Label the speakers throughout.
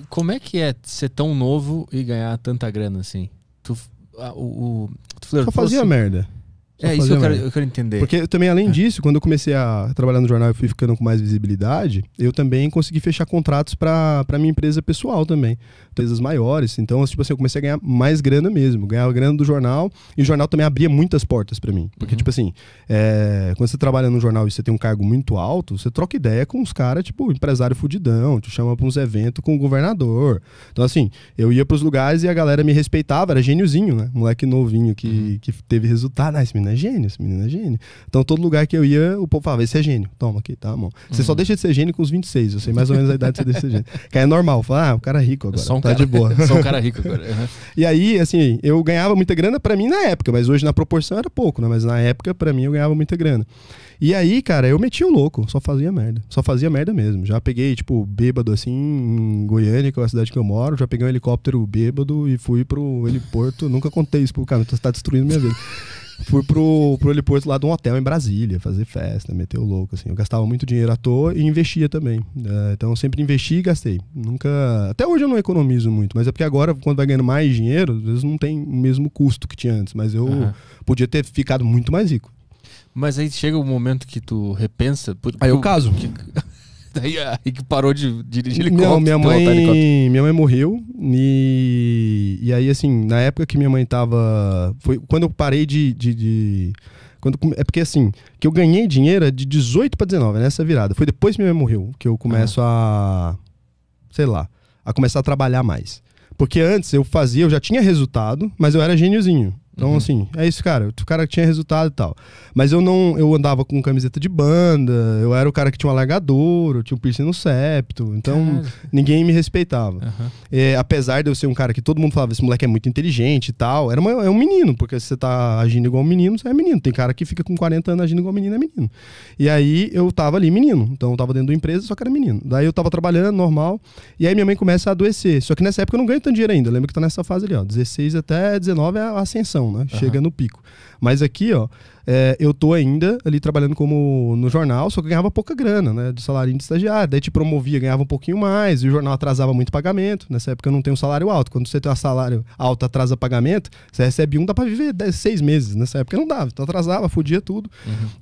Speaker 1: Como é que é ser tão novo e ganhar tanta grana assim? Tu
Speaker 2: Só fazia merda.
Speaker 1: Isso que eu quero entender.
Speaker 2: Porque também, além disso, quando eu comecei a trabalhar no jornal e fui ficando com mais visibilidade, eu também consegui fechar contratos pra minha empresa pessoal também. Empresas maiores. Então, tipo assim, eu comecei a ganhar mais grana mesmo. Ganhava grana do jornal e o jornal também abria muitas portas pra mim. Porque, tipo assim, quando você trabalha no jornal e você tem um cargo muito alto, você troca ideia com os caras, tipo, empresário fudidão, te chama pra uns eventos com o governador. Então, assim, eu ia pros lugares e a galera me respeitava, era gêniozinho, né? Moleque novinho que teve resultado. Esse menino é gênio, esse menino é gênio. Então, todo lugar que eu ia, o povo falava, esse é gênio. Toma aqui, tá, mão. Você só deixa de ser gênio com os 26. Eu sei mais ou menos a idade que você deixa de ser gênio. Que é normal. Fala, o cara é rico agora. Tá de boa.
Speaker 1: Sou um cara rico agora.
Speaker 2: E aí, assim, eu ganhava muita grana pra mim na época, mas hoje na proporção era pouco, né? Mas na época, pra mim, eu ganhava muita grana. E aí, cara, eu metia o louco, só fazia merda. Só fazia merda mesmo. Já peguei, tipo, bêbado, assim, em Goiânia, que é a cidade que eu moro. Já peguei um helicóptero bêbado e fui pro heliporto. Nunca contei isso pro cara, você tá destruindo minha vida. Fui pro heliporto lá de um hotel em Brasília, fazer festa, meter o louco, assim. Eu gastava muito dinheiro à toa e investia também. Então eu sempre investi e gastei. Nunca... Até hoje eu não economizo muito, mas é porque agora, quando vai ganhando mais dinheiro, às vezes não tem o mesmo custo que tinha antes. Mas eu podia ter ficado muito mais rico.
Speaker 1: Mas aí chega o momento que tu repensa...
Speaker 2: Aí eu caso.
Speaker 1: Aí que parou de dirigir helicóptero.
Speaker 2: Não, minha mãe morreu e aí, assim, na época que minha mãe tava... Foi quando eu parei é porque, assim, que eu ganhei dinheiro de 18 para 19, nessa virada. Foi depois que minha mãe morreu que eu começo a começar a trabalhar mais. Porque antes eu já tinha resultado, mas eu era gêniozinho. Então, assim, é isso, cara. O cara que tinha resultado e tal. Mas eu andava com camiseta de banda, eu era o cara que tinha um alargador, eu tinha um piercing no septo. Então, ninguém me respeitava. Apesar de eu ser um cara que todo mundo falava, esse moleque é muito inteligente e tal, é um menino, porque se você tá agindo igual um menino, você é menino. Tem cara que fica com 40 anos agindo igual menino, é menino. E aí, eu tava ali menino. Então, eu tava dentro da empresa, só que era menino. Daí, eu tava trabalhando, normal, e aí minha mãe começa a adoecer. Só que nessa época eu não ganho tanto dinheiro ainda. Eu lembro que tá nessa fase ali, ó. 16 até 19 é a ascensão. Né? Chega no pico. Mas aqui, ó, eu tô ainda ali trabalhando no jornal, só que ganhava pouca grana, né? De salário de estagiário. Daí te promovia, ganhava um pouquinho mais, e o jornal atrasava muito pagamento. Nessa época eu não tenho um salário alto. Quando você tem um salário alto, atrasa pagamento, você recebe dá pra viver 6 meses. Nessa época não dava. Então atrasava, fudia tudo.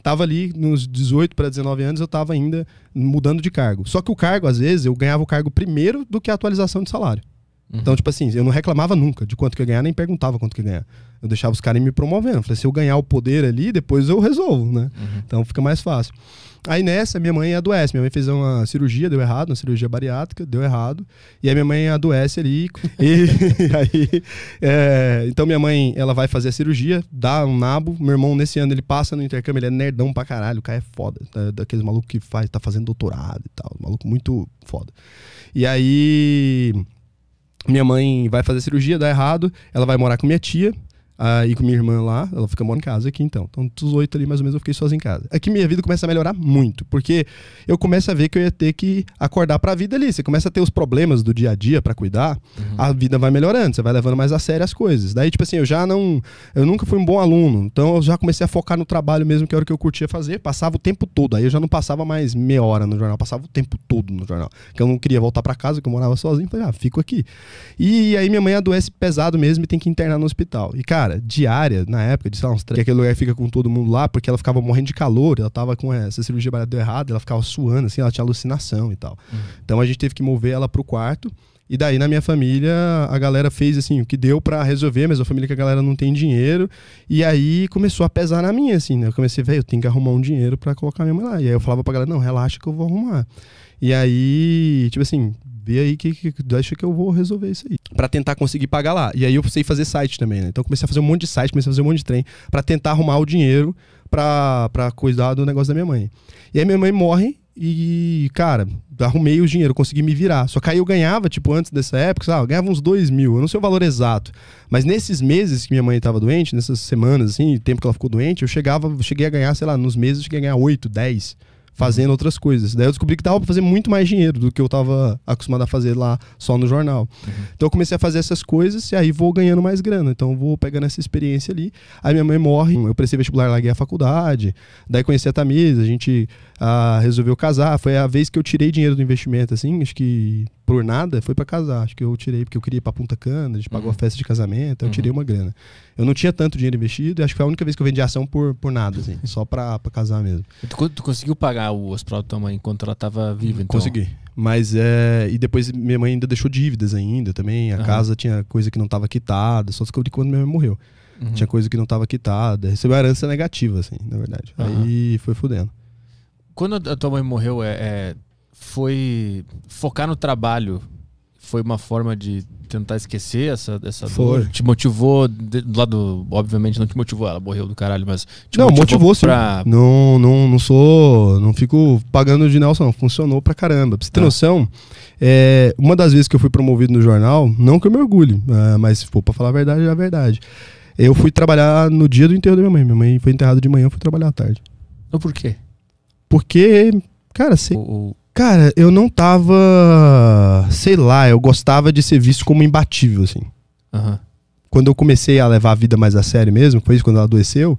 Speaker 2: Tava ali nos 18 para 19 anos, eu tava ainda mudando de cargo. Só que o cargo, às vezes, eu ganhava o cargo primeiro do que a atualização de salário. Então, tipo assim, eu não reclamava nunca de quanto que eu ia ganhar, nem perguntava quanto que eu ia ganhar. Eu deixava os caras me promovendo. Eu falei, se eu ganhar o poder ali, depois eu resolvo, né? Então fica mais fácil. Aí nessa, minha mãe adoece. Minha mãe fez uma cirurgia, deu errado, uma cirurgia bariátrica, deu errado. E aí minha mãe adoece ali. Então minha mãe, ela vai fazer a cirurgia, dá um nabo. Meu irmão, nesse ano, ele passa no intercâmbio, ele é nerdão pra caralho. O cara é foda. Daqueles malucos que tá fazendo doutorado e tal. Maluco muito foda. E aí... Minha mãe vai fazer cirurgia, dá errado, ela vai morar com minha tia e com minha irmã lá, ela fica morando em casa aqui então. Então, dos 8 ali, mais ou menos, eu fiquei sozinho em casa. Aqui minha vida começa a melhorar muito, porque eu começo a ver que eu ia ter que acordar pra vida ali. Você começa a ter os problemas do dia a dia pra cuidar, a vida vai melhorando, você vai levando mais a sério as coisas. Daí, tipo assim, eu nunca fui um bom aluno, então eu já comecei a focar no trabalho mesmo, que era o que eu curtia fazer, passava o tempo todo. Aí eu já não passava mais meia hora no jornal, passava o tempo todo no jornal. Que eu não queria voltar pra casa, que eu morava sozinho, falei, fico aqui. E aí minha mãe adoece pesado mesmo e tem que internar no hospital. E, cara, diária, na época, de uns 3, que aquele lugar fica com todo mundo lá, porque ela ficava morrendo de calor, ela tava com essa cirurgia deu errado, ela ficava suando, assim, ela tinha alucinação e tal. Então a gente teve que mover ela pro quarto, e daí na minha família a galera fez assim, o que deu pra resolver, mas a família que a galera não tem dinheiro, e aí começou a pesar na minha, assim, né? Eu comecei, eu tenho que arrumar um dinheiro pra colocar minha mãe lá. E aí eu falava pra galera, não, relaxa que eu vou arrumar. E aí, tipo assim, vê aí que acha que eu vou resolver isso aí. Pra tentar conseguir pagar lá. E aí eu sei fazer site também, né? Então eu comecei a fazer um monte de site, comecei a fazer um monte de trem pra tentar arrumar o dinheiro pra cuidar do negócio da minha mãe. E aí minha mãe morre e, cara, arrumei o dinheiro, consegui me virar. Só que aí eu ganhava, tipo, antes dessa época, sabe, eu ganhava uns 2 mil, eu não sei o valor exato. Mas nesses meses que minha mãe tava doente, nessas semanas, assim, tempo que ela ficou doente, cheguei a ganhar, sei lá, nos meses eu cheguei a ganhar 8, 10. fazendo outras coisas. Daí eu descobri que dava pra fazer muito mais dinheiro do que eu tava acostumado a fazer lá só no jornal. Então eu comecei a fazer essas coisas e aí vou ganhando mais grana. Então eu vou pegando essa experiência ali. Aí minha mãe morre, eu prestei vestibular, larguei a faculdade. Daí conheci a Tamisa, a gente resolveu casar. Foi a vez que eu tirei dinheiro do investimento, assim, acho que por nada, foi pra casar. Acho que eu tirei porque eu queria ir pra Punta Cana, a gente pagou a festa de casamento, eu tirei uma grana. Eu não tinha tanto dinheiro investido, e acho que foi a única vez que eu vendi ação por nada, assim, só pra casar mesmo.
Speaker 1: Tu conseguiu pagar o hospital da tua mãe enquanto ela tava viva, então?
Speaker 2: Consegui. Mas e depois minha mãe ainda deixou dívidas ainda também. A casa tinha coisa que não tava quitada, só descobri quando minha mãe morreu. Tinha coisa que não tava quitada. Recebeu uma herança negativa, assim, na verdade. Aí foi fudendo.
Speaker 1: Quando a tua mãe morreu, foi focar no trabalho? Foi uma forma de tentar esquecer essa dor? Te motivou, do lado, obviamente não te motivou, ela morreu do caralho, mas te
Speaker 2: motivou sim. Não fico pagando de Nelson, não. Funcionou pra caramba. Pra você ter noção, uma das vezes que eu fui promovido no jornal, não que eu me orgulhe, mas se for pra falar a verdade, é a verdade. Eu fui trabalhar no dia do enterro da minha mãe. Minha mãe foi enterrada de manhã, eu fui trabalhar à tarde.
Speaker 1: Então por quê?
Speaker 2: Porque, cara, cara, eu não tava, sei lá, eu gostava de ser visto como imbatível, assim. Quando eu comecei a levar a vida mais a sério mesmo, foi isso quando ela adoeceu,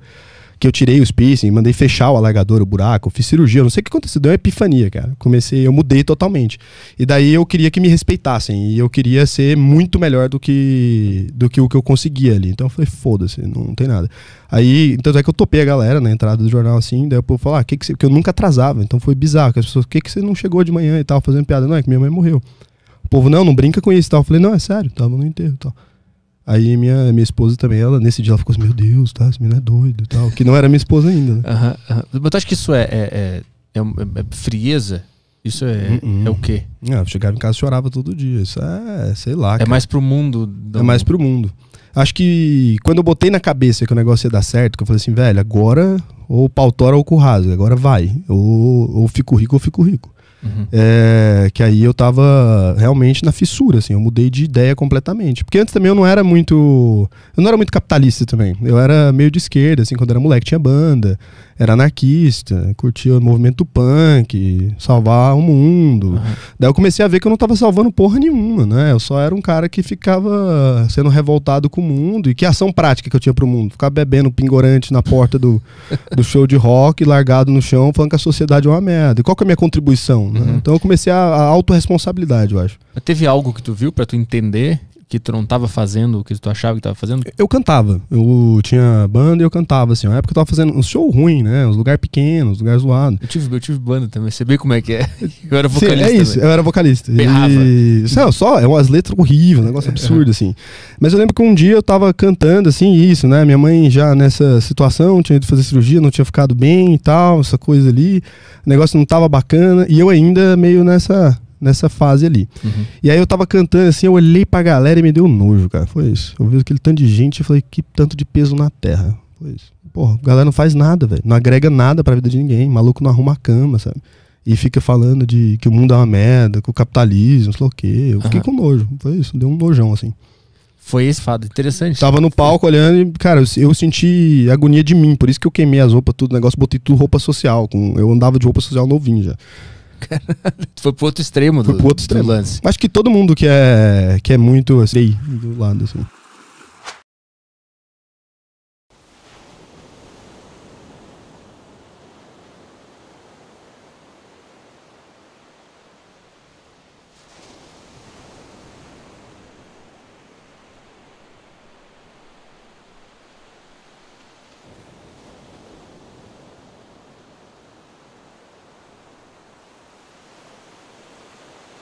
Speaker 2: que eu tirei os piercing, mandei fechar o alargador, o buraco, eu fiz cirurgia, eu não sei o que aconteceu, deu uma epifania, cara. Eu mudei totalmente. E daí eu queria que me respeitassem, e eu queria ser muito melhor do que o que eu conseguia ali. Então eu falei, foda-se, não tem nada. Aí, então é que eu topei a galera na entrada do jornal assim, daí o povo falou, que eu nunca atrasava, então foi bizarro, que as pessoas, que você não chegou de manhã e tal, fazendo piada? Não, é que minha mãe morreu. O povo, não brinca com isso e tal. Eu falei, não, é sério, tava no enterro e tal. Aí minha esposa também, nesse dia ela ficou assim, meu Deus, tá, esse menino é doido e tal, que não era minha esposa ainda, né?
Speaker 1: Mas tu acha que isso é frieza? Isso é o quê?
Speaker 2: Eu chegava em casa e chorava todo dia, isso sei lá, cara.
Speaker 1: Mais pro mundo.
Speaker 2: É mais pro mundo. Acho que quando eu botei na cabeça que o negócio ia dar certo, que eu falei assim, velho, agora ou pau tora ou cu raso, agora vai, ou fico rico ou fico rico. Que aí eu tava realmente na fissura, assim, eu mudei de ideia completamente. Porque antes também eu não era muito capitalista também. Eu era meio de esquerda, assim, quando era moleque tinha banda, era anarquista, curtia o movimento punk, salvar o mundo. Daí eu comecei a ver que eu não tava salvando porra nenhuma, né? Eu só era um cara que ficava sendo revoltado com o mundo. E que ação prática que eu tinha pro mundo? Ficar bebendo pingorante na porta do show de rock, largado no chão, falando que a sociedade é uma merda. E qual que é a minha contribuição? Então eu comecei a autorresponsabilidade, eu acho.
Speaker 1: Mas teve algo que tu viu pra tu entender que tu não tava fazendo o que tu achava que tava fazendo?
Speaker 2: Eu cantava. Eu tinha banda e eu cantava, assim. Na época eu tava fazendo um show ruim, né? Uns lugares pequenos, uns lugares zoados.
Speaker 1: Eu tive banda também. Você vê como é que é? Eu era vocalista.
Speaker 2: Sim, é isso.
Speaker 1: Também.
Speaker 2: Eu era vocalista.
Speaker 1: Berrava.
Speaker 2: É umas letras horríveis, um negócio absurdo, assim. Mas eu lembro que um dia eu tava cantando, assim, isso, né? Minha mãe já nessa situação, tinha ido fazer cirurgia, não tinha ficado bem e tal, essa coisa ali. O negócio não tava bacana. E eu ainda meio nessa fase ali. E aí eu tava cantando assim, eu olhei pra galera e me deu nojo, cara. Foi isso. Eu vi aquele tanto de gente e falei, que tanto de peso na terra. Foi isso. Porra, a galera não faz nada, velho. Não agrega nada pra vida de ninguém. Maluco não arruma a cama, sabe? E fica falando de que o mundo é uma merda, que o capitalismo, sei lá o quê. Eu fiquei com nojo. Foi isso. Deu um nojão, assim.
Speaker 1: Foi esse fato. Interessante.
Speaker 2: Tava no palco olhando e, cara, eu senti agonia de mim. Por isso que eu queimei as roupas, tudo, negócio, botei tudo roupa social. Eu andava de roupa social novinho já.
Speaker 1: Foi pro outro extremo do lance.
Speaker 2: Acho que todo mundo que é muito assim, do lado, assim.